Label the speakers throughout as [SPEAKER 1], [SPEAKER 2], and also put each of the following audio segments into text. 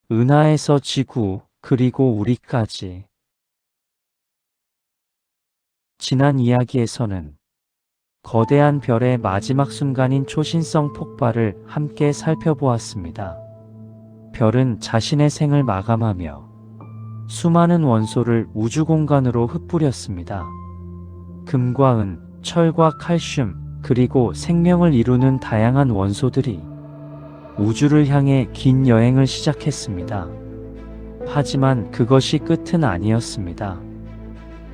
[SPEAKER 1] 은하에서 지구, 그리고 우리까지. 지난 이야기에서는 거대한 별의 마지막 순간인 초신성 폭발을 함께 살펴보았습니다. 별은 자신의 생을 마감하며 수많은 원소를 우주 공간으로 흩뿌렸습니다. 금과 은, 철과 칼슘, 그리고 생명을 이루는 다양한 원소들이 우주를 향해 긴 여행을 시작했습니다. 하지만 그것이 끝은 아니었습니다.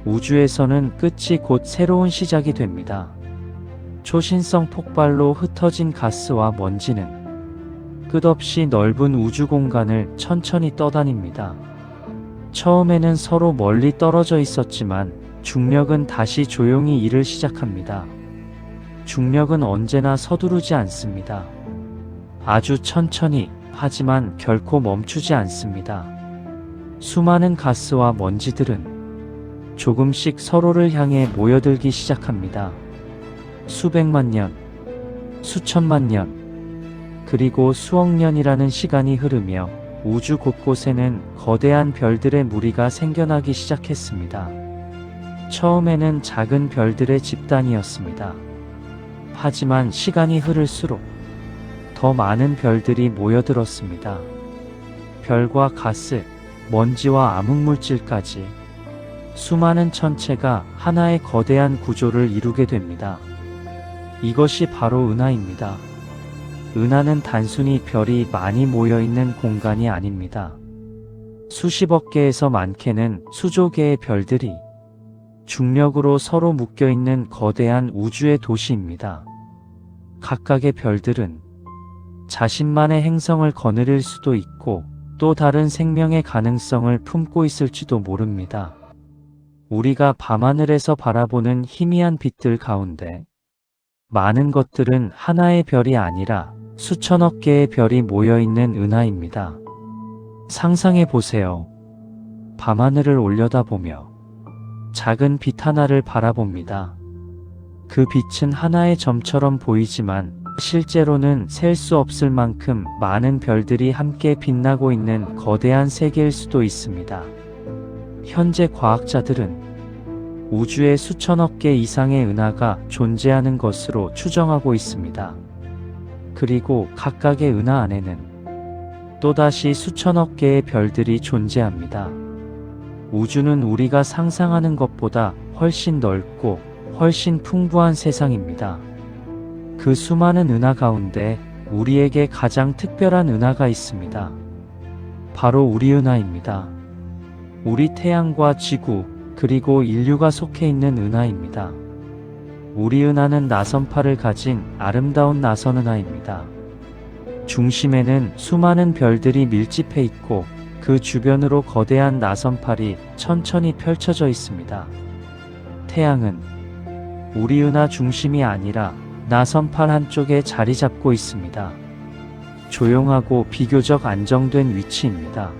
[SPEAKER 1] 우주에서는 끝이 곧 새로운 시작이 됩니다. 초신성 폭발로 흩어진 가스와 먼지는 끝없이 넓은 우주 공간을 천천히 떠다닙니다. 처음에는 서로 멀리 떨어져 있었지만 중력은 다시 조용히 일을 시작합니다. 중력은 언제나 서두르지 않습니다. 아주 천천히, 하지만 결코 멈추지 않습니다. 수많은 가스와 먼지들은 조금씩 서로를 향해 모여들기 시작합니다. 수백만 년, 수천만 년, 그리고 수억 년이라는 시간이 흐르며 우주 곳곳에는 거대한 별들의 무리가 생겨나기 시작했습니다. 처음에는 작은 별들의 집단이었습니다. 하지만 시간이 흐를수록 더 많은 별들이 모여들었습니다. 별과 가스, 먼지와 암흑물질까지 수많은 천체가 하나의 거대한 구조를 이루게 됩니다. 이것이 바로 은하입니다. 은하는 단순히 별이 많이 모여있는 공간이 아닙니다. 수십억 개에서 많게는 수조 개의 별들이 중력으로 서로 묶여있는 거대한 우주의 도시입니다. 각각의 별들은 자신만의 행성을 거느릴 수도 있고 또 다른 생명의 가능성을 품고 있을지도 모릅니다. 우리가 밤하늘에서 바라보는 희미한 빛들 가운데 많은 것들은 하나의 별이 아니라 수천억 개의 별이 모여있는 은하입니다. 상상해 보세요. 밤하늘을 올려다보며 작은 빛 하나를 바라봅니다. 그 빛은 하나의 점처럼 보이지만 실제로는 셀 수 없을 만큼 많은 별들이 함께 빛나고 있는 거대한 세계일 수도 있습니다. 현재 과학자들은 우주에 수천억 개 이상의 은하가 존재하는 것으로 추정하고 있습니다. 그리고 각각의 은하 안에는 또다시 수천억 개의 별들이 존재합니다. 우주는 우리가 상상하는 것보다 훨씬 넓고 훨씬 풍부한 세상입니다. 그 수많은 은하 가운데 우리에게 가장 특별한 은하가 있습니다. 바로 우리 은하입니다. 우리 태양과 지구, 그리고 인류가 속해 있는 은하입니다. 우리 은하는 나선팔을 가진 아름다운 나선 은하입니다. 중심에는 수많은 별들이 밀집해 있고 그 주변으로 거대한 나선팔이 천천히 펼쳐져 있습니다. 태양은 우리 은하 중심이 아니라 나선팔 한쪽에 자리 잡고 있습니다. 조용하고 비교적 안정된 위치입니다.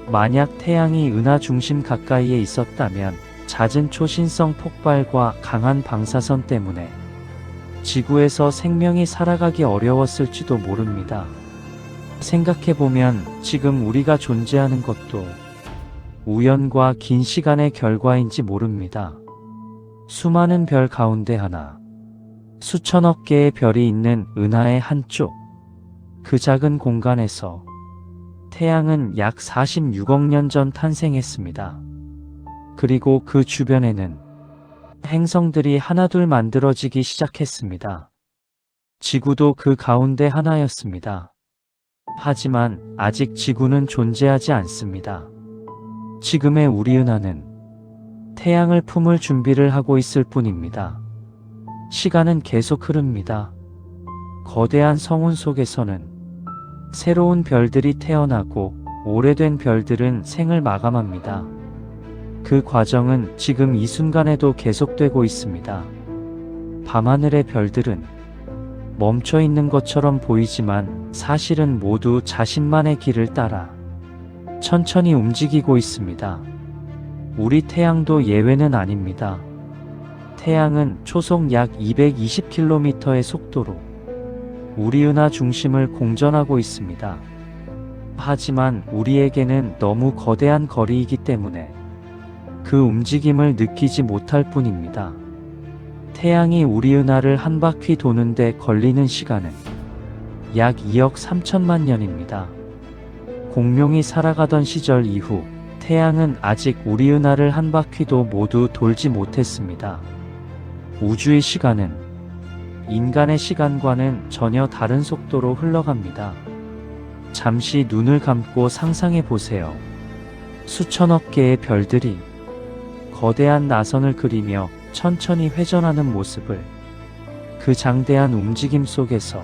[SPEAKER 1] 만약 태양이 은하 중심 가까이에 있었다면 잦은 초신성 폭발과 강한 방사선 때문에 지구에서 생명이 살아가기 어려웠을지도 모릅니다. 생각해보면 지금 우리가 존재하는 것도 우연과 긴 시간의 결과인지 모릅니다. 수많은 별 가운데 하나, 수천억 개의 별이 있는 은하의 한쪽, 그 작은 공간에서 태양은 약 46억 년 전 탄생했습니다. 그리고 그 주변에는 행성들이 하나둘 만들어지기 시작했습니다. 지구도 그 가운데 하나였습니다. 하지만 아직 지구는 존재하지 않습니다. 지금의 우리 은하는 태양을 품을 준비를 하고 있을 뿐입니다. 시간은 계속 흐릅니다. 거대한 성운 속에서는 새로운 별들이 태어나고 오래된 별들은 생을 마감합니다. 그 과정은 지금 이 순간에도 계속되고 있습니다. 밤하늘의 별들은 멈춰 있는 것처럼 보이지만 사실은 모두 자신만의 길을 따라 천천히 움직이고 있습니다. 우리 태양도 예외는 아닙니다. 태양은 초속 약 220km의 속도로 우리 은하 중심을 공전하고 있습니다. 하지만 우리에게는 너무 거대한 거리이기 때문에 그 움직임을 느끼지 못할 뿐입니다. 태양이 우리 은하를 한 바퀴 도는데 걸리는 시간은 약 2억 3천만 년입니다. 공룡이 살아가던 시절 이후 태양은 아직 우리 은하를 한 바퀴도 모두 돌지 못했습니다. 우주의 시간은 인간의 시간과는 전혀 다른 속도로 흘러갑니다. 잠시 눈을 감고 상상해 보세요. 수천억 개의 별들이 거대한 나선을 그리며 천천히 회전하는 모습을, 그 장대한 움직임 속에서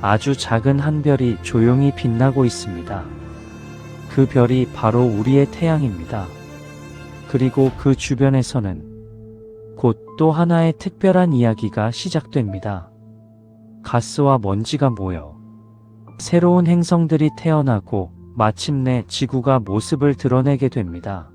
[SPEAKER 1] 아주 작은 한 별이 조용히 빛나고 있습니다. 그 별이 바로 우리의 태양입니다. 그리고 그 주변에서는 곧 또 하나의 특별한 이야기가 시작됩니다. 가스와 먼지가 모여 새로운 행성들이 태어나고 마침내 지구가 모습을 드러내게 됩니다.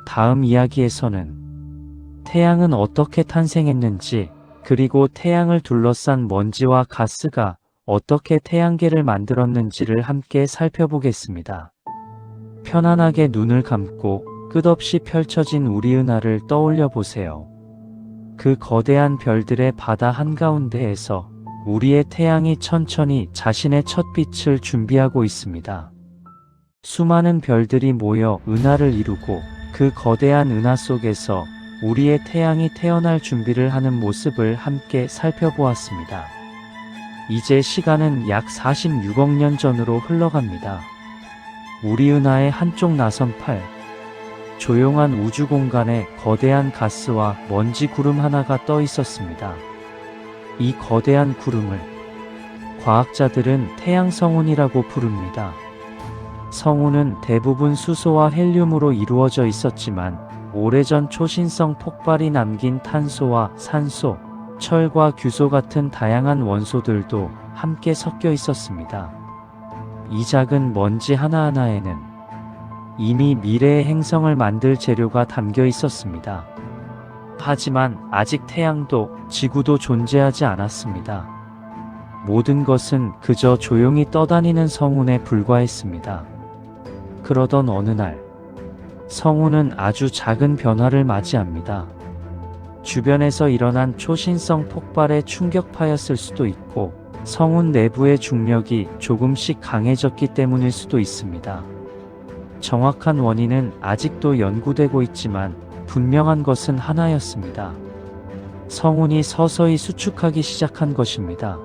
[SPEAKER 1] 다음 이야기에서는 태양은 어떻게 탄생했는지, 그리고 태양을 둘러싼 먼지와 가스가 어떻게 태양계를 만들었는지를 함께 살펴보겠습니다. 편안하게 눈을 감고 끝없이 펼쳐진 우리 은하를 떠올려 보세요. 그 거대한 별들의 바다 한가운데에서 우리의 태양이 천천히 자신의 첫 빛을 준비하고 있습니다. 수많은 별들이 모여 은하를 이루고 그 거대한 은하 속에서 우리의 태양이 태어날 준비를 하는 모습을 함께 살펴보았습니다. 이제 시간은 약 46억 년 전으로 흘러갑니다. 우리 은하의 한쪽 나선팔, 조용한 우주 공간에 거대한 가스와 먼지 구름 하나가 떠 있었습니다. 이 거대한 구름을 과학자들은 태양 성운이라고 부릅니다. 성운은 대부분 수소와 헬륨으로 이루어져 있었지만 오래전 초신성 폭발이 남긴 탄소와 산소, 철과 규소 같은 다양한 원소들도 함께 섞여 있었습니다. 이 작은 먼지 하나하나에는 이미 미래의 행성을 만들 재료가 담겨 있었습니다. 하지만 아직 태양도 지구도 존재하지 않았습니다. 모든 것은 그저 조용히 떠다니는 성운에 불과했습니다. 그러던 어느 날, 성운은 아주 작은 변화를 맞이합니다. 주변에서 일어난 초신성 폭발의 충격파였을 수도 있고, 성운 내부의 중력이 조금씩 강해졌기 때문일 수도 있습니다. 정확한 원인은 아직도 연구되고 있지만 분명한 것은 하나였습니다. 성운이 서서히 수축하기 시작한 것입니다.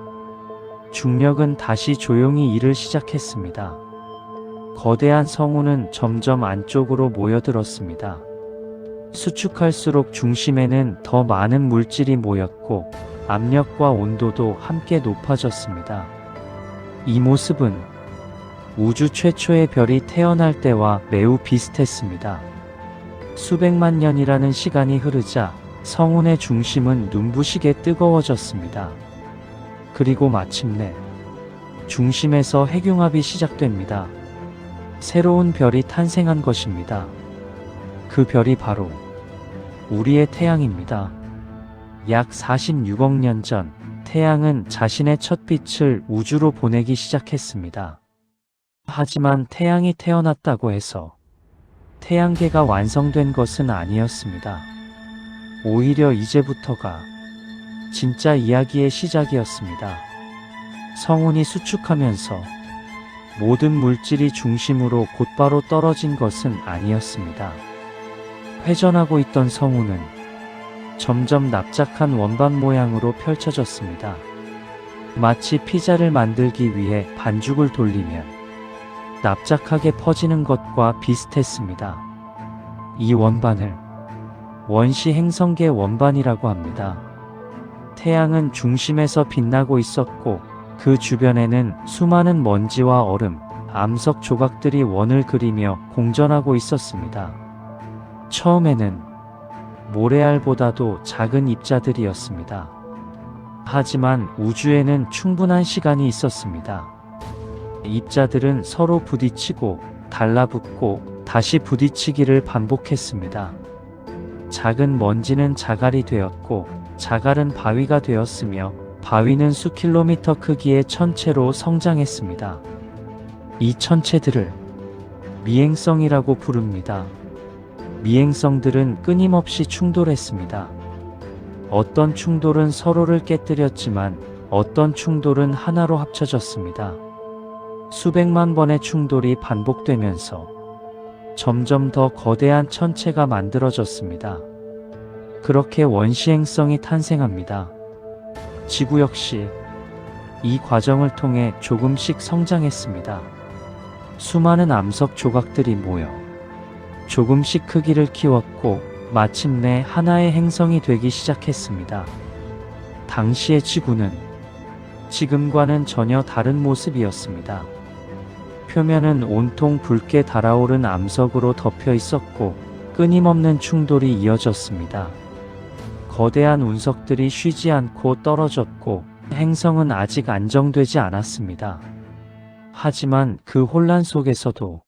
[SPEAKER 1] 중력은 다시 조용히 일을 시작했습니다. 거대한 성운은 점점 안쪽으로 모여들었습니다. 수축할수록 중심에는 더 많은 물질이 모였고 압력과 온도도 함께 높아졌습니다. 이 모습은 우주 최초의 별이 태어날 때와 매우 비슷했습니다. 수백만 년이라는 시간이 흐르자 성운의 중심은 눈부시게 뜨거워졌습니다. 그리고 마침내 중심에서 핵융합이 시작됩니다. 새로운 별이 탄생한 것입니다. 그 별이 바로 우리의 태양입니다. 약 46억 년 전 태양은 자신의 첫 빛을 우주로 보내기 시작했습니다. 하지만 태양이 태어났다고 해서 태양계가 완성된 것은 아니었습니다. 오히려 이제부터가 진짜 이야기의 시작이었습니다. 성운이 수축하면서 모든 물질이 중심으로 곧바로 떨어진 것은 아니었습니다. 회전하고 있던 성운은 점점 납작한 원반 모양으로 펼쳐졌습니다. 마치 피자를 만들기 위해 반죽을 돌리면 납작하게 퍼지는 것과 비슷했습니다. 이 원반을 원시 행성계 원반이라고 합니다. 태양은 중심에서 빛나고 있었고 그 주변에는 수많은 먼지와 얼음, 암석 조각들이 원을 그리며 공전하고 있었습니다. 처음에는 모래알보다도 작은 입자들이었습니다. 하지만 우주에는 충분한 시간이 있었습니다. 입자들은 서로 부딪히고 달라붙고 다시 부딪히기를 반복했습니다. 작은 먼지는 자갈이 되었고 자갈은 바위가 되었으며 바위는 수킬로미터 크기의 천체로 성장했습니다. 이 천체들을 미행성이라고 부릅니다. 미행성들은 끊임없이 충돌했습니다. 어떤 충돌은 서로를 깨뜨렸지만 어떤 충돌은 하나로 합쳐졌습니다. 수백만 번의 충돌이 반복되면서 점점 더 거대한 천체가 만들어졌습니다. 그렇게 원시행성이 탄생합니다. 지구 역시 이 과정을 통해 조금씩 성장했습니다. 수많은 암석 조각들이 모여 조금씩 크기를 키웠고 마침내 하나의 행성이 되기 시작했습니다. 당시의 지구는 지금과는 전혀 다른 모습이었습니다. 표면은 온통 붉게 달아오른 암석으로 덮여 있었고 끊임없는 충돌이 이어졌습니다. 거대한 운석들이 쉬지 않고 떨어졌고 행성은 아직 안정되지 않았습니다. 하지만 그 혼란 속에서도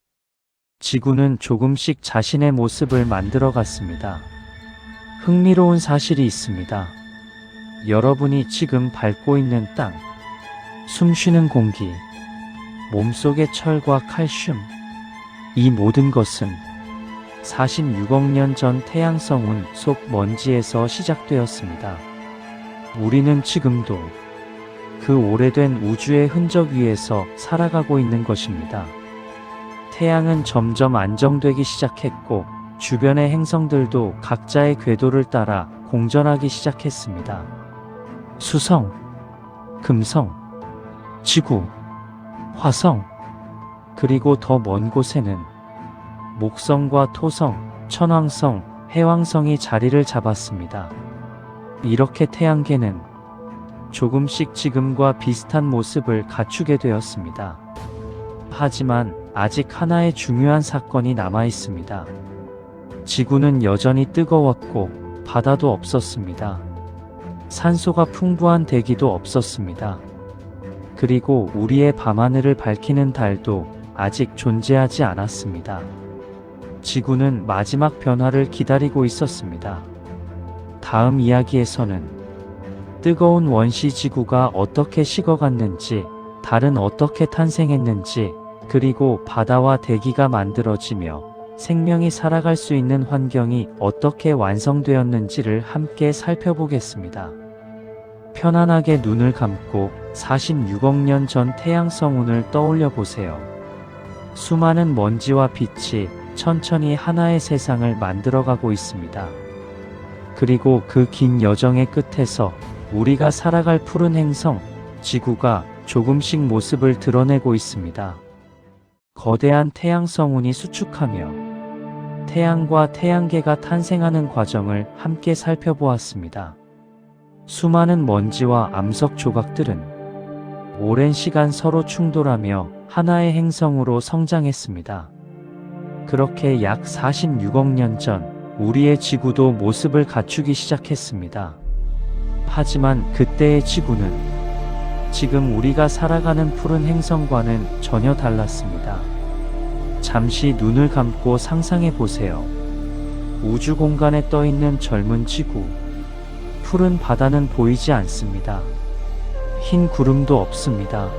[SPEAKER 1] 지구는 조금씩 자신의 모습을 만들어갔습니다. 흥미로운 사실이 있습니다. 여러분이 지금 밟고 있는 땅, 숨쉬는 공기, 몸속의 철과 칼슘, 이 모든 것은 46억 년 전 태양성운 속 먼지에서 시작되었습니다. 우리는 지금도 그 오래된 우주의 흔적 위에서 살아가고 있는 것입니다. 태양은 점점 안정되기 시작했고 주변의 행성들도 각자의 궤도를 따라 공전하기 시작했습니다. 수성, 금성, 지구, 화성, 그리고 더 먼 곳에는 목성과 토성, 천왕성, 해왕성이 자리를 잡았습니다. 이렇게 태양계는 조금씩 지금과 비슷한 모습을 갖추게 되었습니다. 하지만 아직 하나의 중요한 사건이 남아 있습니다. 지구는 여전히 뜨거웠고 바다도 없었습니다. 산소가 풍부한 대기도 없었습니다. 그리고 우리의 밤하늘을 밝히는 달도 아직 존재하지 않았습니다. 지구는 마지막 변화를 기다리고 있었습니다. 다음 이야기에서는 뜨거운 원시 지구가 어떻게 식어갔는지, 달은 어떻게 탄생했는지, 그리고 바다와 대기가 만들어지며 생명이 살아갈 수 있는 환경이 어떻게 완성되었는지를 함께 살펴보겠습니다. 편안하게 눈을 감고 46억 년 전 태양성운을 떠올려 보세요. 수많은 먼지와 빛이 천천히 하나의 세상을 만들어가고 있습니다. 그리고 그 긴 여정의 끝에서 우리가 살아갈 푸른 행성, 지구가 조금씩 모습을 드러내고 있습니다. 거대한 태양성운이 수축하며 태양과 태양계가 탄생하는 과정을 함께 살펴보았습니다. 수많은 먼지와 암석 조각들은 오랜 시간 서로 충돌하며 하나의 행성으로 성장했습니다. 그렇게 약 46억 년 전 우리의 지구도 모습을 갖추기 시작했습니다. 하지만 그때의 지구는 지금 우리가 살아가는 푸른 행성과는 전혀 달랐습니다. 잠시 눈을 감고 상상해 보세요. 우주 공간에 떠 있는 젊은 지구. 푸른 바다는 보이지 않습니다. 흰 구름도 없습니다.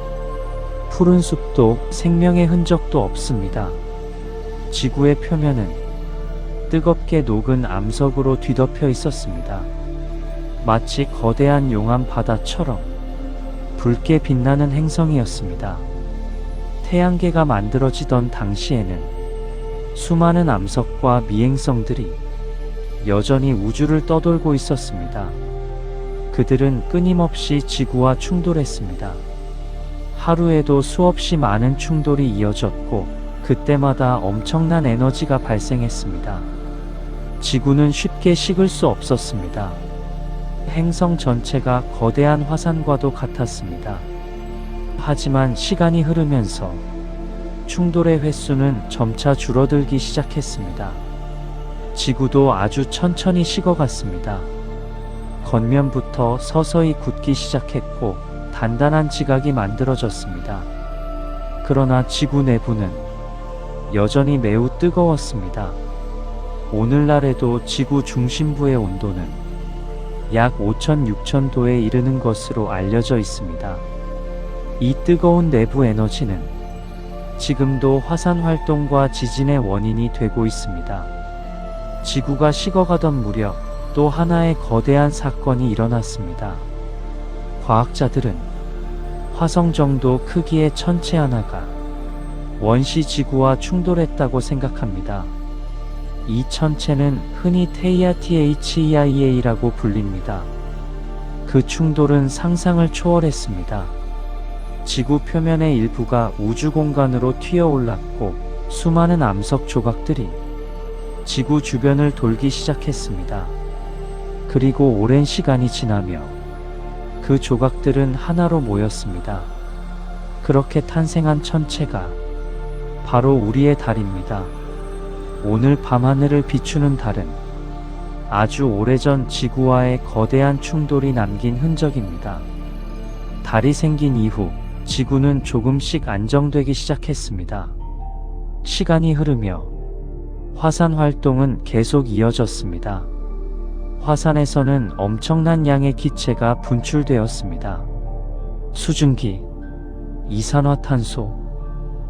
[SPEAKER 1] 푸른 숲도 생명의 흔적도 없습니다. 지구의 표면은 뜨겁게 녹은 암석으로 뒤덮여 있었습니다. 마치 거대한 용암 바다처럼 붉게 빛나는 행성이었습니다. 태양계가 만들어지던 당시에는 수많은 암석과 미행성들이 여전히 우주를 떠돌고 있었습니다. 그들은 끊임없이 지구와 충돌했습니다. 하루에도 수없이 많은 충돌이 이어졌고 그때마다 엄청난 에너지가 발생했습니다. 지구는 쉽게 식을 수 없었습니다. 행성 전체가 거대한 화산과도 같았습니다. 하지만 시간이 흐르면서 충돌의 횟수는 점차 줄어들기 시작했습니다. 지구도 아주 천천히 식어갔습니다. 겉면부터 서서히 굳기 시작했고 단단한 지각이 만들어졌습니다. 그러나 지구 내부는 여전히 매우 뜨거웠습니다. 오늘날에도 지구 중심부의 온도는 약 5,600도에 이르는 것으로 알려져 있습니다. 이 뜨거운 내부 에너지는 지금도 화산 활동과 지진의 원인이 되고 있습니다. 지구가 식어가던 무렵 또 하나의 거대한 사건이 일어났습니다. 과학자들은 화성 정도 크기의 천체 하나가 원시 지구와 충돌했다고 생각합니다. 이 천체는 흔히 테이아 THEIA라고 불립니다. 그 충돌은 상상을 초월했습니다. 지구 표면의 일부가 우주 공간으로 튀어 올랐고 수많은 암석 조각들이 지구 주변을 돌기 시작했습니다. 그리고 오랜 시간이 지나며 그 조각들은 하나로 모였습니다. 그렇게 탄생한 천체가 바로 우리의 달입니다. 오늘 밤하늘을 비추는 달은 아주 오래전 지구와의 거대한 충돌이 남긴 흔적입니다. 달이 생긴 이후 지구는 조금씩 안정되기 시작했습니다. 시간이 흐르며 화산 활동은 계속 이어졌습니다. 화산에서는 엄청난 양의 기체가 분출되었습니다. 수증기, 이산화탄소,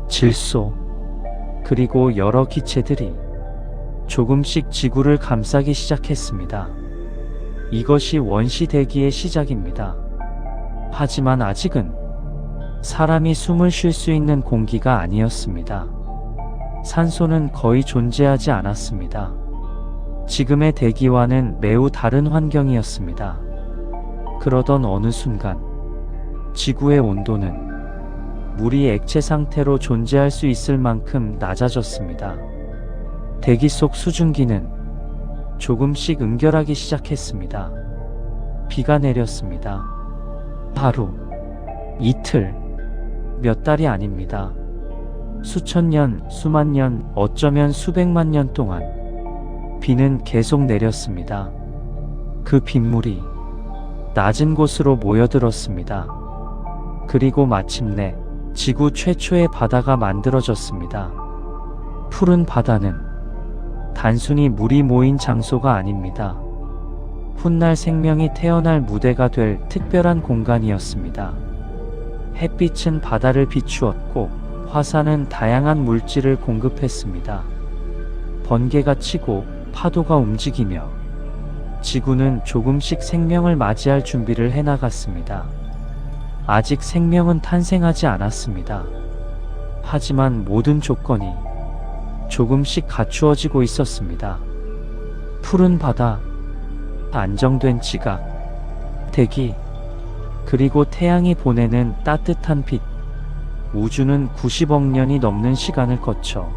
[SPEAKER 1] 질소, 그리고 여러 기체들이 조금씩 지구를 감싸기 시작했습니다. 이것이 원시 대기의 시작입니다. 하지만 아직은 사람이 숨을 쉴 수 있는 공기가 아니었습니다. 산소는 거의 존재하지 않았습니다. 지금의 대기와는 매우 다른 환경이었습니다. 그러던 어느 순간 지구의 온도는 물이 액체 상태로 존재할 수 있을 만큼 낮아졌습니다. 대기 속 수증기는 조금씩 응결하기 시작했습니다. 비가 내렸습니다. 하루, 이틀, 몇 달이 아닙니다. 수천 년, 수만 년, 어쩌면 수백만 년 동안 비는 계속 내렸습니다. 그 빗물이 낮은 곳으로 모여들었습니다. 그리고 마침내 지구 최초의 바다가 만들어졌습니다. 푸른 바다는 단순히 물이 모인 장소가 아닙니다. 훗날 생명이 태어날 무대가 될 특별한 공간이었습니다. 햇빛은 바다를 비추었고 화산은 다양한 물질을 공급했습니다. 번개가 치고 파도가 움직이며 지구는 조금씩 생명을 맞이할 준비를 해나갔습니다. 아직 생명은 탄생하지 않았습니다. 하지만 모든 조건이 조금씩 갖추어지고 있었습니다. 푸른 바다, 안정된 지각, 대기, 그리고 태양이 보내는 따뜻한 빛. 우주는 90억 년이 넘는 시간을 거쳐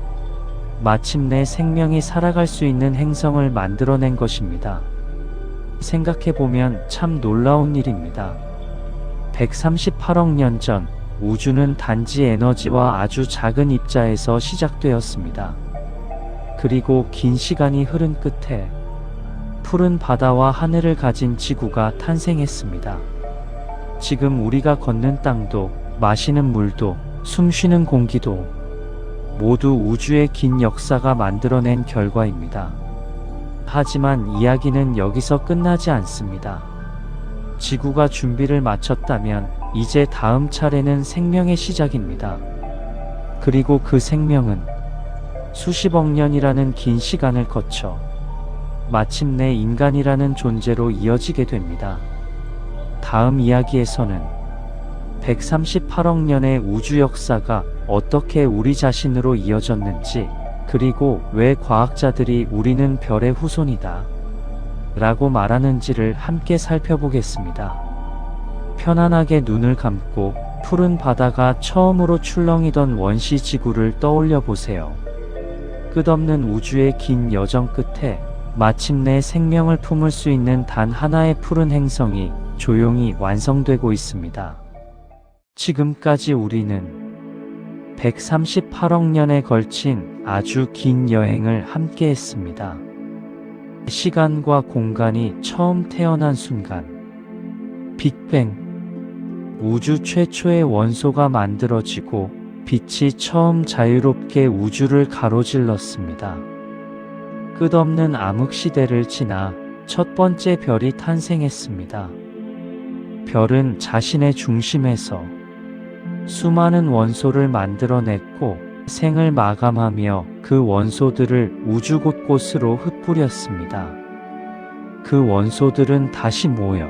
[SPEAKER 1] 마침내 생명이 살아갈 수 있는 행성을 만들어낸 것입니다. 생각해보면 참 놀라운 일입니다. 138억 년 전 우주는 단지 에너지와 아주 작은 입자에서 시작되었습니다. 그리고 긴 시간이 흐른 끝에 푸른 바다와 하늘을 가진 지구가 탄생했습니다. 지금 우리가 걷는 땅도 마시는 물도 숨쉬는 공기도 모두 우주의 긴 역사가 만들어낸 결과입니다. 하지만 이야기는 여기서 끝나지 않습니다. 지구가 준비를 마쳤다면 이제 다음 차례는 생명의 시작입니다. 그리고 그 생명은 수십억 년이라는 긴 시간을 거쳐 마침내 인간이라는 존재로 이어지게 됩니다. 다음 이야기에서는 138억 년의 우주 역사가 어떻게 우리 자신으로 이어졌는지, 그리고 왜 과학자들이 우리는 별의 후손이다 라고 말하는지를 함께 살펴보겠습니다. 편안하게 눈을 감고 푸른 바다가 처음으로 출렁이던 원시 지구를 떠올려 보세요. 끝없는 우주의 긴 여정 끝에 마침내 생명을 품을 수 있는 단 하나의 푸른 행성이 조용히 완성되고 있습니다. 지금까지 우리는 138억 년에 걸친 아주 긴 여행을 함께 했습니다. 시간과 공간이 처음 태어난 순간, 빅뱅, 우주 최초의 원소가 만들어지고 빛이 처음 자유롭게 우주를 가로질렀습니다. 끝없는 암흑 시대를 지나 첫 번째 별이 탄생했습니다. 별은 자신의 중심에서 수많은 원소를 만들어냈고 생을 마감하며 그 원소들을 우주 곳곳으로 흩뿌렸습니다. 그 원소들은 다시 모여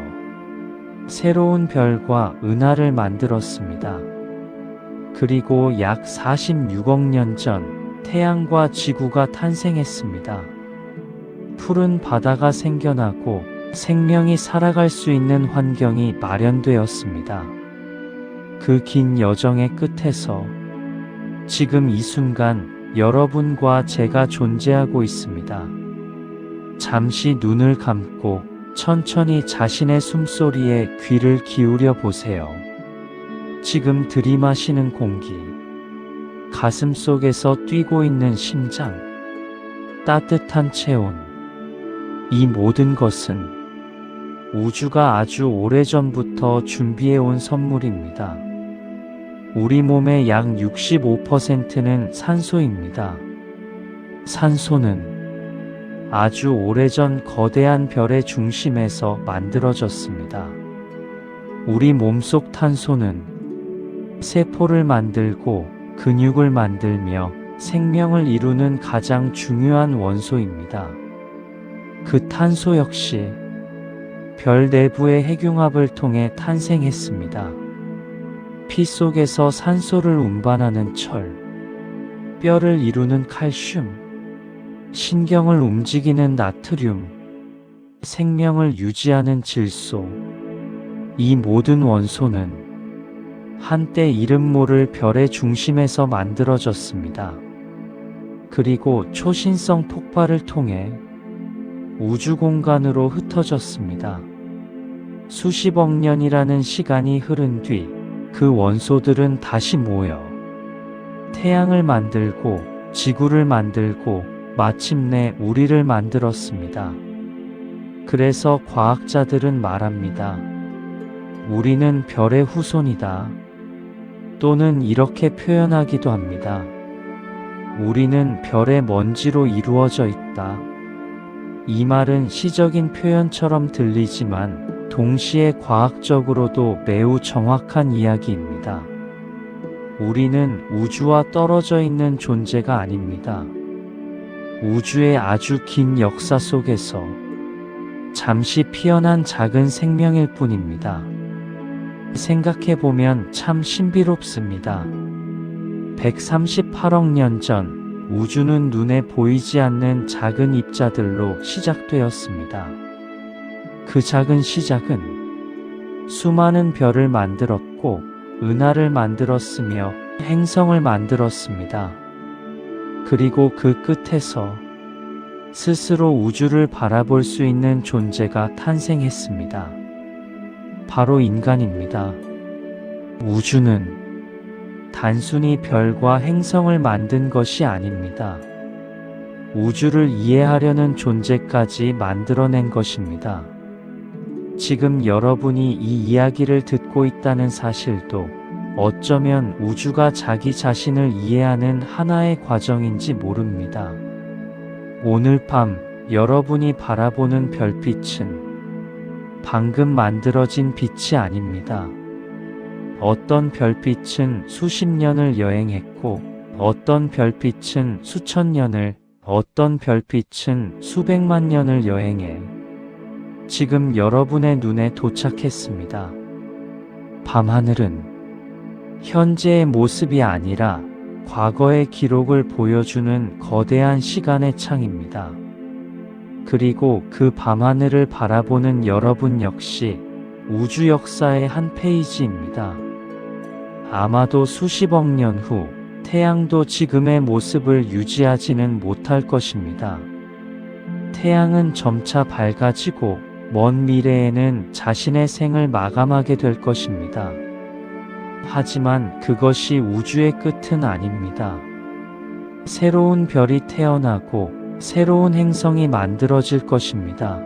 [SPEAKER 1] 새로운 별과 은하를 만들었습니다. 그리고 약 46억 년 전 태양과 지구가 탄생했습니다. 푸른 바다가 생겨나고 생명이 살아갈 수 있는 환경이 마련되었습니다. 그 긴 여정의 끝에서 지금 이 순간 여러분과 제가 존재하고 있습니다. 잠시 눈을 감고 천천히 자신의 숨소리에 귀를 기울여 보세요. 지금 들이마시는 공기, 가슴 속에서 뛰고 있는 심장, 따뜻한 체온, 이 모든 것은 우주가 아주 오래전부터 준비해온 선물입니다. 우리 몸의 약 65%는 산소입니다. 산소는 아주 오래전 거대한 별의 중심에서 만들어졌습니다. 우리 몸속 탄소는 세포를 만들고 근육을 만들며 생명을 이루는 가장 중요한 원소입니다. 그 탄소 역시 별 내부의 핵융합을 통해 탄생했습니다. 피 속에서 산소를 운반하는 철, 뼈를 이루는 칼슘, 신경을 움직이는 나트륨, 생명을 유지하는 질소, 이 모든 원소는 한때 이름 모를 별의 중심에서 만들어졌습니다. 그리고 초신성 폭발을 통해 우주 공간으로 흩어졌습니다. 수십억 년이라는 시간이 흐른 뒤 그 원소들은 다시 모여 태양을 만들고 지구를 만들고 마침내 우리를 만들었습니다. 그래서 과학자들은 말합니다. 우리는 별의 후손이다. 또는 이렇게 표현하기도 합니다. 우리는 별의 먼지로 이루어져 있다. 이 말은 시적인 표현처럼 들리지만 동시에 과학적으로도 매우 정확한 이야기입니다. 우리는 우주와 떨어져 있는 존재가 아닙니다. 우주의 아주 긴 역사 속에서 잠시 피어난 작은 생명일 뿐입니다. 생각해보면 참 신비롭습니다. 138억 년 전 우주는 눈에 보이지 않는 작은 입자들로 시작되었습니다. 그 작은 시작은 수많은 별을 만들었고 은하를 만들었으며 행성을 만들었습니다. 그리고 그 끝에서 스스로 우주를 바라볼 수 있는 존재가 탄생했습니다. 바로 인간입니다. 우주는 단순히 별과 행성을 만든 것이 아닙니다. 우주를 이해하려는 존재까지 만들어낸 것입니다. 지금 여러분이 이 이야기를 듣고 있다는 사실도 어쩌면 우주가 자기 자신을 이해하는 하나의 과정인지 모릅니다. 오늘 밤 여러분이 바라보는 별빛은 방금 만들어진 빛이 아닙니다. 어떤 별빛은 수십 년을 여행했고, 어떤 별빛은 수천 년을, 어떤 별빛은 수백만 년을 여행해 지금 여러분의 눈에 도착했습니다. 밤하늘은 현재의 모습이 아니라 과거의 기록을 보여주는 거대한 시간의 창입니다. 그리고 그 밤하늘을 바라보는 여러분 역시 우주 역사의 한 페이지입니다. 아마도 수십억 년 후 태양도 지금의 모습을 유지하지는 못할 것입니다. 태양은 점차 밝아지고 먼 미래에는 자신의 생을 마감하게 될 것입니다. 하지만 그것이 우주의 끝은 아닙니다. 새로운 별이 태어나고 새로운 행성이 만들어질 것입니다.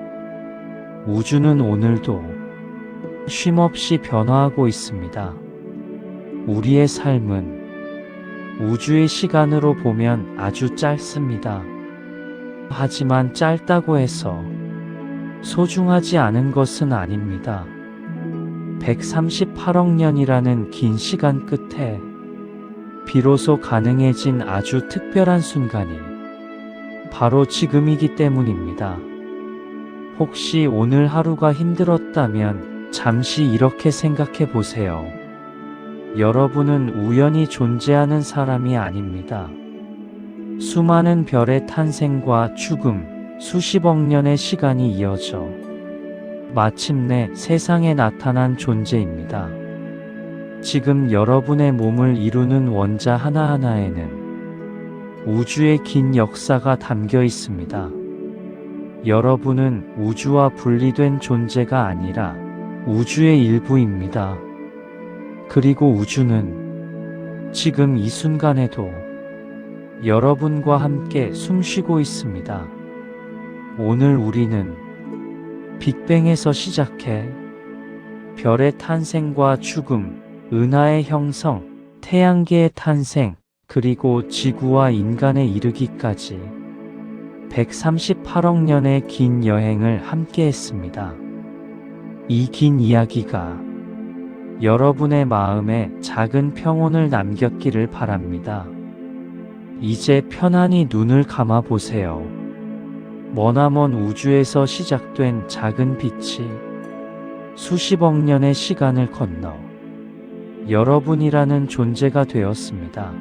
[SPEAKER 1] 우주는 오늘도 쉼없이 변화하고 있습니다. 우리의 삶은 우주의 시간으로 보면 아주 짧습니다. 하지만 짧다고 해서 소중하지 않은 것은 아닙니다. 138억 년이라는 긴 시간 끝에 비로소 가능해진 아주 특별한 순간이 바로 지금이기 때문입니다. 혹시 오늘 하루가 힘들었다면 잠시 이렇게 생각해 보세요. 여러분은 우연히 존재하는 사람이 아닙니다. 수많은 별의 탄생과 죽음, 수십억 년의 시간이 이어져 마침내 세상에 나타난 존재입니다. 지금 여러분의 몸을 이루는 원자 하나하나에는 우주의 긴 역사가 담겨 있습니다. 여러분은 우주와 분리된 존재가 아니라 우주의 일부입니다. 그리고 우주는 지금 이 순간에도 여러분과 함께 숨쉬고 있습니다. 오늘 우리는 빅뱅에서 시작해 별의 탄생과 죽음, 은하의 형성, 태양계의 탄생, 그리고 지구와 인간에 이르기까지 138억 년의 긴 여행을 함께 했습니다. 이 긴 이야기가 여러분의 마음에 작은 평온을 남겼기를 바랍니다. 이제 편안히 눈을 감아 보세요. 머나먼 우주에서 시작된 작은 빛이 수십억 년의 시간을 건너 여러분이라는 존재가 되었습니다.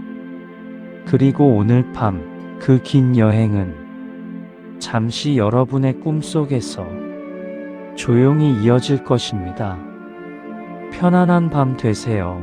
[SPEAKER 1] 그리고 오늘 밤 그 긴 여행은 잠시 여러분의 꿈속에서 조용히 이어질 것입니다. 편안한 밤 되세요.